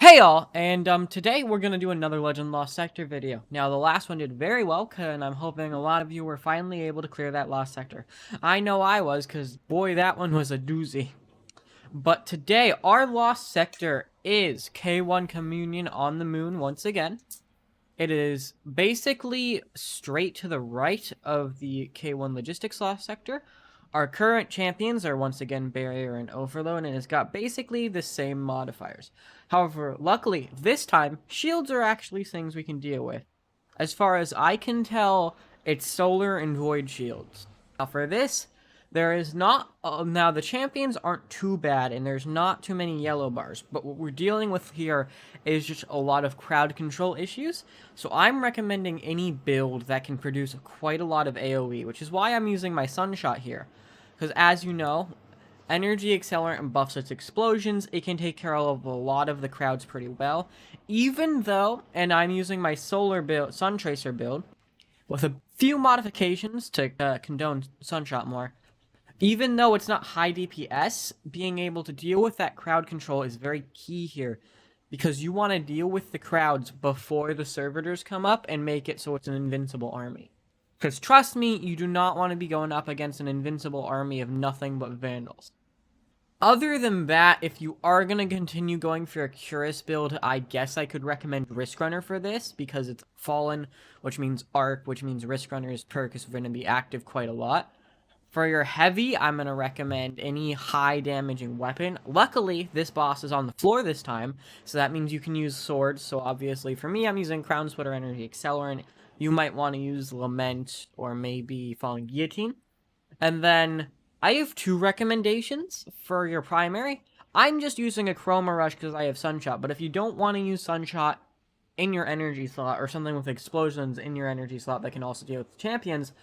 Hey all, and today we're gonna do another Legend Lost Sector video. Now the last one did very well, and I'm hoping a lot of you were finally able to clear that lost sector. I know I was, cause boy, that one was a doozy. But today, our lost sector is K1 Communion on the moon once again. It is basically straight to the right of the K1 Logistics lost sector. Our current champions are once again Barrier and Overload, and it's got basically the same modifiers. However, luckily, this time, shields are actually things we can deal with. As far as I can tell, it's Solar and Void shields. Now for this, there is not... now, the champions aren't too bad, and there's not too many yellow bars, but what we're dealing with here is just a lot of crowd control issues, so I'm recommending any build that can produce quite a lot of AoE, which is why I'm using my Sunshot here. Because as you know, energy accelerant and buffs its explosions, it can take care of a lot of the crowds pretty well. Even though, and I'm using my solar build, Sun Tracer build, with a few modifications to condone Sunshot more. Even though it's not high DPS, being able to deal with that crowd control is very key here. Because you want to deal with the crowds before the servitors come up and make it so it's an invincible army. Because trust me, you do not want to be going up against an invincible army of nothing but Vandals. Other than that, if you are going to continue going for a Curus build, I guess I could recommend Risk Runner for this, because it's Fallen, which means Arc, which means Risk Runner's perk is going to be active quite a lot. For your heavy, I'm going to recommend any high damaging weapon. Luckily, this boss is on the floor this time, so that means you can use swords. So obviously, for me, I'm using Crown Splitter Energy Accelerant. You might want to use Lament or maybe Falling Guillotine. And then I have two recommendations for your primary. I'm just using a Chroma Rush because I have Sunshot, but if you don't want to use Sunshot in your energy slot or something with explosions in your energy slot that can also deal with champions,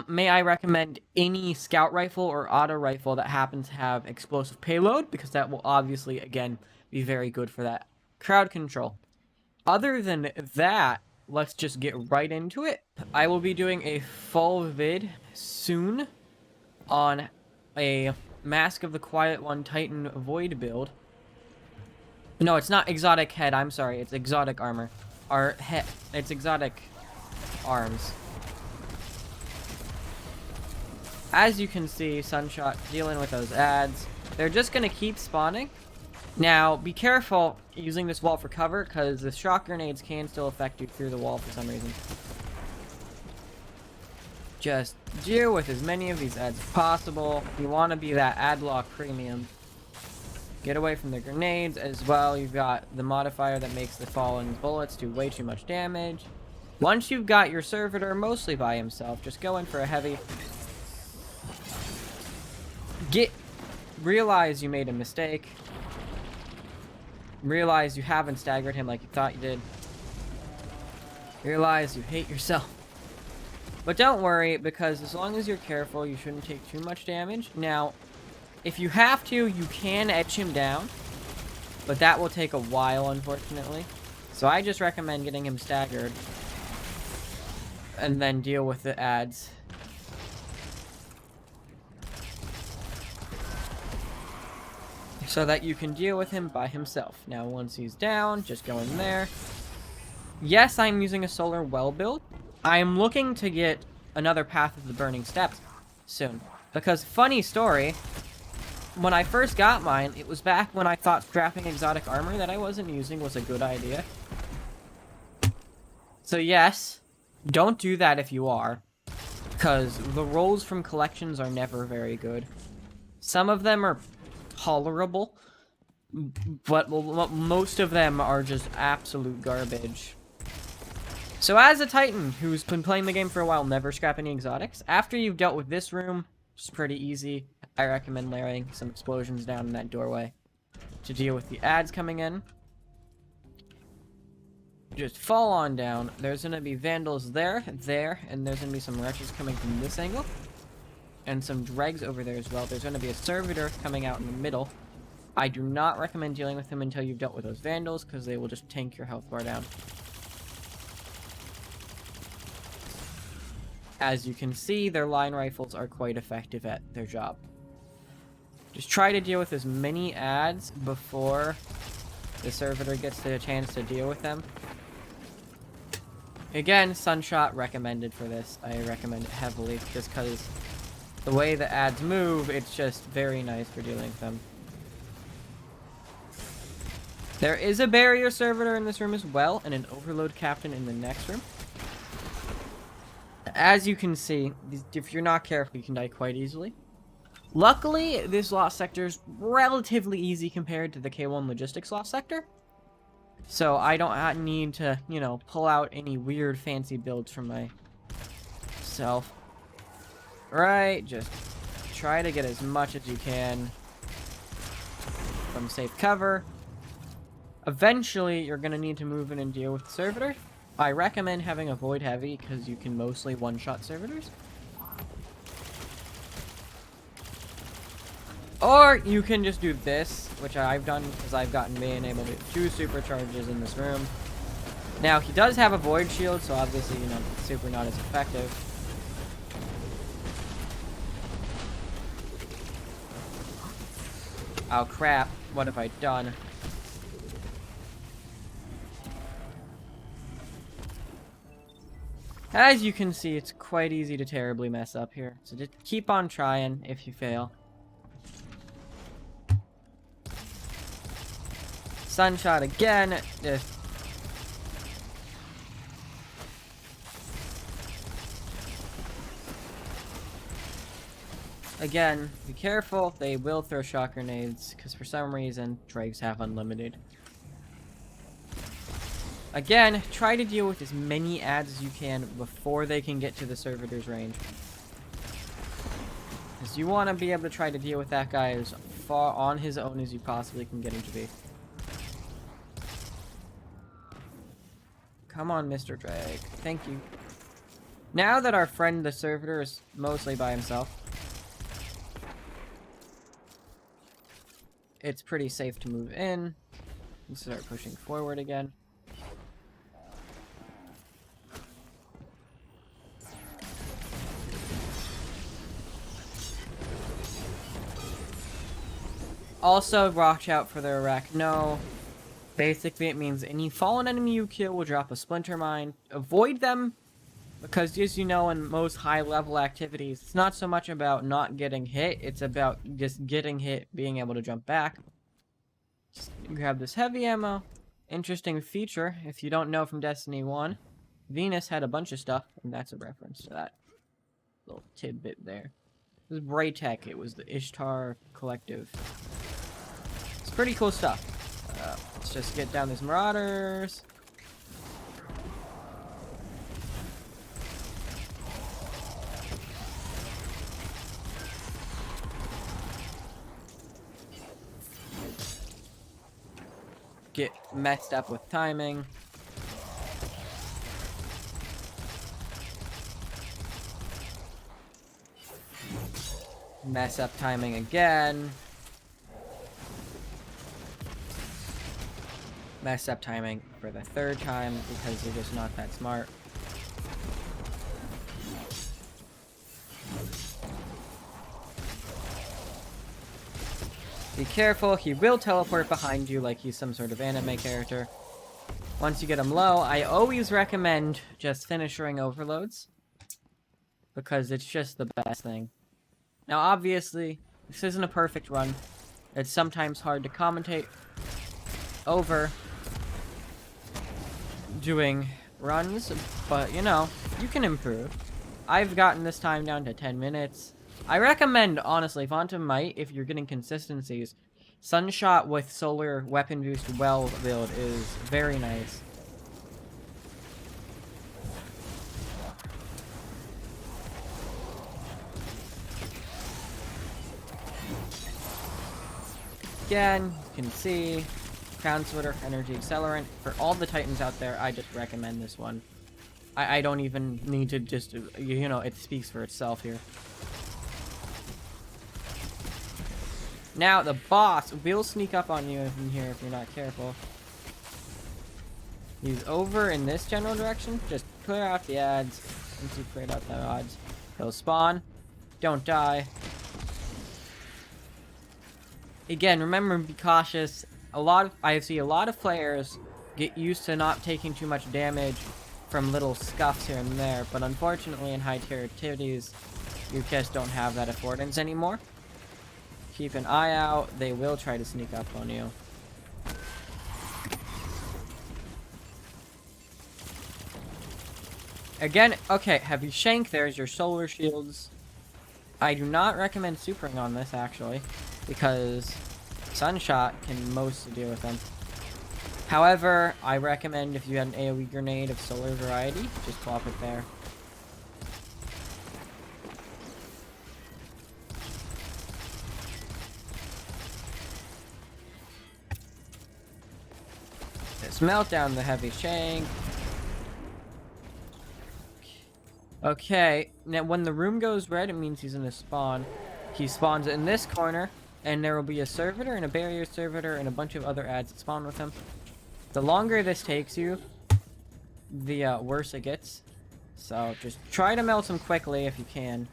may I recommend any Scout Rifle or Auto Rifle that happens to have explosive payload, because that will obviously, again, be very good for that crowd control. Other than that, let's just get right into it. I will be doing a full vid soon on a Mask of the Quiet One Titan Void build. No, it's not exotic head, I'm sorry, it's exotic armor. It's exotic arms. As you can see, Sunshot dealing with those ads. They're just going to keep spawning. Now, be careful using this wall for cover, because the shock grenades can still affect you through the wall for some reason. Just deal with as many of these ads as possible. You want to be that ad lock premium. Get away from the grenades as well. You've got the modifier that makes the fallen bullets do way too much damage. Once you've got your servitor mostly by himself, just go in for a heavy. Realize you made a mistake. Realize you haven't staggered him like you thought you did. Realize you hate yourself. But don't worry, because as long as you're careful, you shouldn't take too much damage. Now, if you have to, you can edge him down, but that will take a while, unfortunately. So I just recommend getting him staggered and then deal with the ads. So that you can deal with him by himself. Now, once he's down, just go in there. Yes, I'm using a Solar Well build. I am looking to get another Path of the Burning Steps soon. Because, funny story, when I first got mine, it was back when I thought scrapping exotic armor that I wasn't using was a good idea. So yes, don't do that if you are. Because the rolls from collections are never very good. Some of them are tolerable, but most of them are just absolute garbage. So as a Titan who's been playing the game for a while, never scrap any exotics. After you've dealt with this room, which is pretty easy, I recommend layering some explosions down in that doorway to deal with the ads coming in. Just fall on down. There's going to be Vandals there, and there's going to be some Wretches coming from this angle. And some dregs over there as well. There's going to be a servitor coming out in the middle. I do not recommend dealing with him until you've dealt with those Vandals, because they will just tank your health bar down. As you can see, their line rifles are quite effective at their job. Just try to deal with as many ads before the servitor gets the chance to deal with them. Again, Sunshot recommended for this. I recommend it heavily just because the way the ads move, it's just very nice for dealing with them. There is a barrier servitor in this room as well, and an overload captain in the next room. As you can see, if you're not careful, you can die quite easily. Luckily, this lost sector is relatively easy compared to the K1 logistics lost sector. So I don't need to, you know, pull out any weird fancy builds from myself. Right, just try to get as much as you can from safe cover. Eventually, you're going to need to move in and deal with the servitor. I recommend having a void heavy because you can mostly one-shot servitors. Or you can just do this, which I've done because I've been able to do 2 supercharges in this room. Now, he does have a void shield, so obviously, you know, super not as effective. Oh crap, what have I done? As you can see, it's quite easy to terribly mess up here. So just keep on trying if you fail. Sunshot again. Just again, be careful. They will throw shock grenades because for some reason Drakes have unlimited. Again, try to deal with as many ads as you can before they can get to the servitor's range. Because you want to be able to try to deal with that guy as far on his own as you possibly can get him to be. Come on, Mr. Drake. Thank you. Now that our friend the servitor is mostly by himself, it's pretty safe to move in and start pushing forward again. Also, watch out for the Arachno. Basically, it means any fallen enemy you kill will drop a splinter mine. Avoid them, because as you know, in most high-level activities, it's not so much about not getting hit, it's about just getting hit, being able to jump back. Just grab this heavy ammo. Interesting feature, if you don't know from Destiny 1, Venus had a bunch of stuff, and that's a reference to that little tidbit there. This is Braytech, it was the Ishtar Collective. It's pretty cool stuff. Let's just get down these marauders. Get messed up with timing. Mess up timing again. Mess up timing for the 3rd time because you're just not that smart. Be careful, he will teleport behind you like he's some sort of anime character. Once you get him low, I always recommend just finishing overloads, because it's just the best thing. Now obviously, this isn't a perfect run. It's sometimes hard to commentate over doing runs, but you know, you can improve. I've gotten this time down to 10 minutes. I recommend, honestly, Phantom Might, if you're getting consistencies. Sunshot with solar weapon boost well build is very nice. Again, you can see Crown Splitter, Energy Accelerant. For all the Titans out there, I just recommend this one. I don't even need to just, you know, it speaks for itself here. Now, the boss will sneak up on you in here if you're not careful. He's over in this general direction. Just clear out the ads. Once you cleared out the odds, he'll spawn. Don't die. Again, remember, be cautious. I see a lot of players get used to not taking too much damage from little scuffs here and there, but unfortunately in high tier activities, you just don't have that affordance anymore. Keep an eye out, they will try to sneak up on you. Again, okay, Heavy Shank, there's your solar shields. I do not recommend supering on this, actually, because Sunshot can mostly deal with them. However, I recommend if you had an AoE grenade of solar variety, just plop it there. Just melt down the Heavy Shank. Okay, now when the room goes red, it means he's gonna spawn. He spawns in this corner, and there will be a servitor and a barrier servitor and a bunch of other ads that spawn with him. The longer this takes you, the worse it gets. So just try to melt him quickly if you can.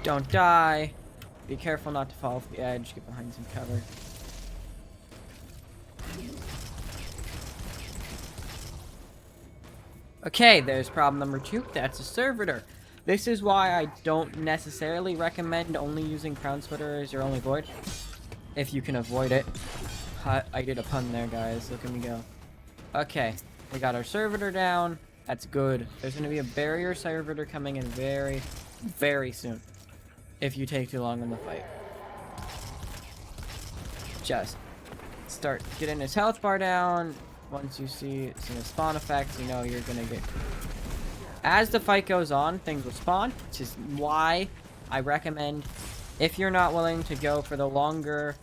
Don't die. Be careful not to fall off the edge. Get behind some cover. Okay, there's problem number 2. That's a servitor. This is why I don't necessarily recommend only using Crown Splitter as your only void. If you can avoid it. I did a pun there, guys. Look at me go. Okay, we got our servitor down. That's good. There's going to be a barrier servitor coming in very, very soon. If you take too long in the fight. Just start getting his health bar down. Once you see some spawn effects, you know you're gonna get... As the fight goes on, things will spawn, which is why I recommend, if you're not willing to go for the longer,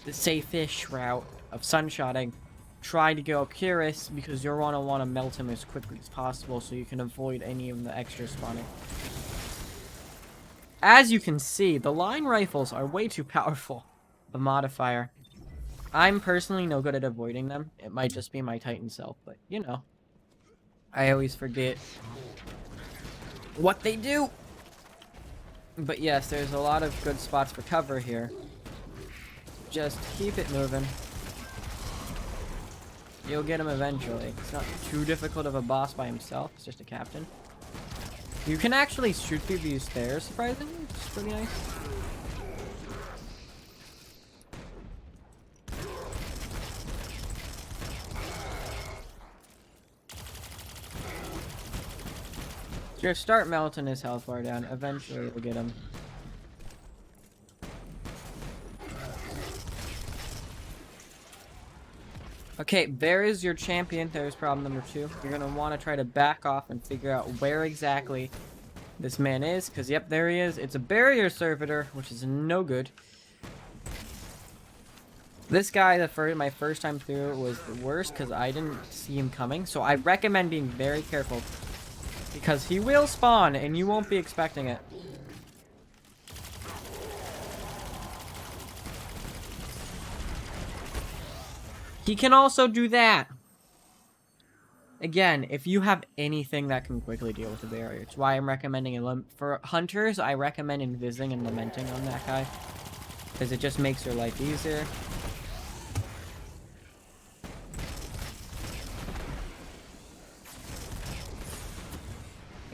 the safe-ish route of sunshotting, try to go Curious, because you're gonna want to melt him as quickly as possible so you can avoid any of the extra spawning. As you can see, the line rifles are way too powerful. The modifier. I'm personally no good at avoiding them. It might just be my Titan self, but you know. I always forget what they do. But yes, there's a lot of good spots for cover here. Just keep it moving. You'll get him eventually. It's not too difficult of a boss by himself. It's just a captain. You can actually shoot through these stairs, surprisingly. It's pretty nice. Just start melting his health bar down. Eventually, we'll get him. Okay, there is your champion. There's problem number 2. You're going to want to try to back off and figure out where exactly this man is. Because, yep, there he is. It's a barrier servitor, which is no good. This guy, my first time through, was the worst because I didn't see him coming. So I recommend being very careful. Because he will spawn, and you won't be expecting it. He can also do that. Again, if you have anything that can quickly deal with the barrier, it's why I'm recommending for hunters, I recommend invising and lamenting on that guy. Because it just makes your life easier.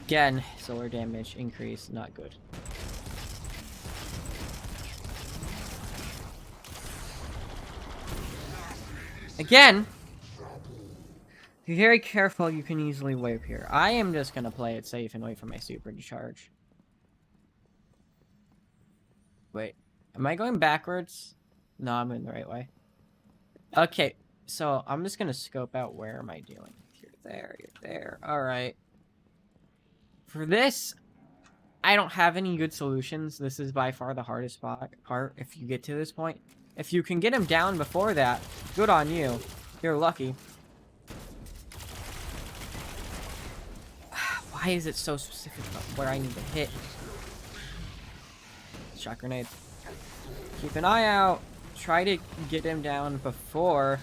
Again, solar damage increase, not good. Again, be very careful, you can easily wipe here. I am just gonna play it safe and wait for my super to charge. Wait, am I going backwards? No, I'm in the right way. Okay, so I'm just gonna scope out where am I dealing. You're there. Alright. For this, I don't have any good solutions. This is by far the hardest part if you get to this point. If you can get him down before that, good on you. You're lucky. Why is it so specific about where I need to hit? Shot grenade. Keep an eye out. Try to get him down before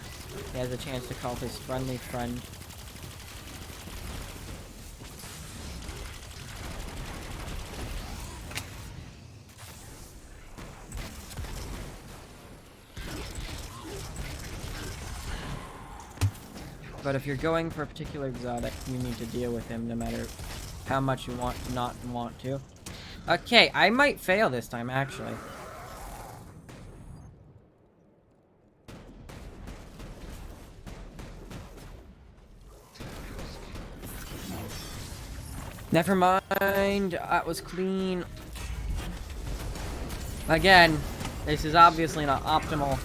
He has a chance to call his friendly friend. But if you're going for a particular exotic, you need to deal with him no matter how much you not want to. Okay, I might fail this time, actually. Never mind, that was clean. Again, this is obviously not optimal.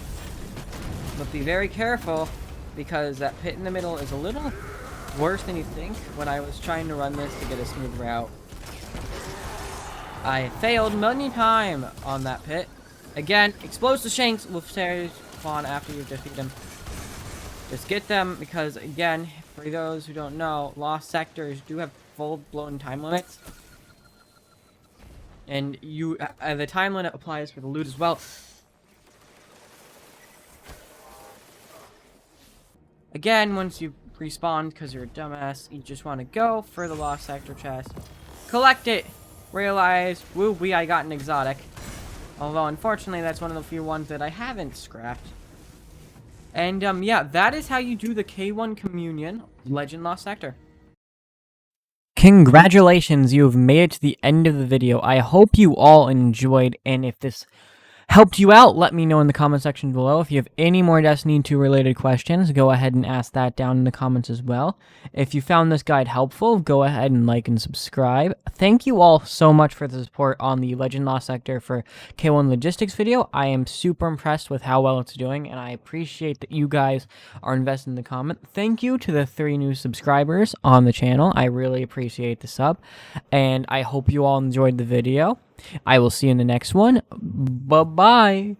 But be very careful, because that pit in the middle is a little worse than you think. When I was trying to run this to get a smooth route, I failed many times on that pit. Again, Explosive Shanks will spawn after you defeat him. Just get them, because again, for those who don't know, Lost Sectors do have full-blown time limits. And the time limit applies for the loot as well. Again, once you respawn, because you're a dumbass, you just want to go for the Lost Sector chest. Collect it! Realize, woo-wee, I got an exotic. Although, unfortunately, that's one of the few ones that I haven't scrapped. And, yeah, that is how you do the K1 Communion Legend Lost Sector. Congratulations, you have made it to the end of the video. I hope you all enjoyed, and if this helped you out, let me know in the comment section below. If you have any more Destiny 2 related questions, go ahead and ask that down in the comments as well. If you found this guide helpful, go ahead and like and subscribe. Thank you all so much for the support on the Legend Lost Sector for K1 Logistics video. I am super impressed with how well it's doing, and I appreciate that you guys are invested in the comment. Thank you to the 3 new subscribers on the channel. I really appreciate the sub, and I hope you all enjoyed the video. I will see you in the next one. Bye-bye.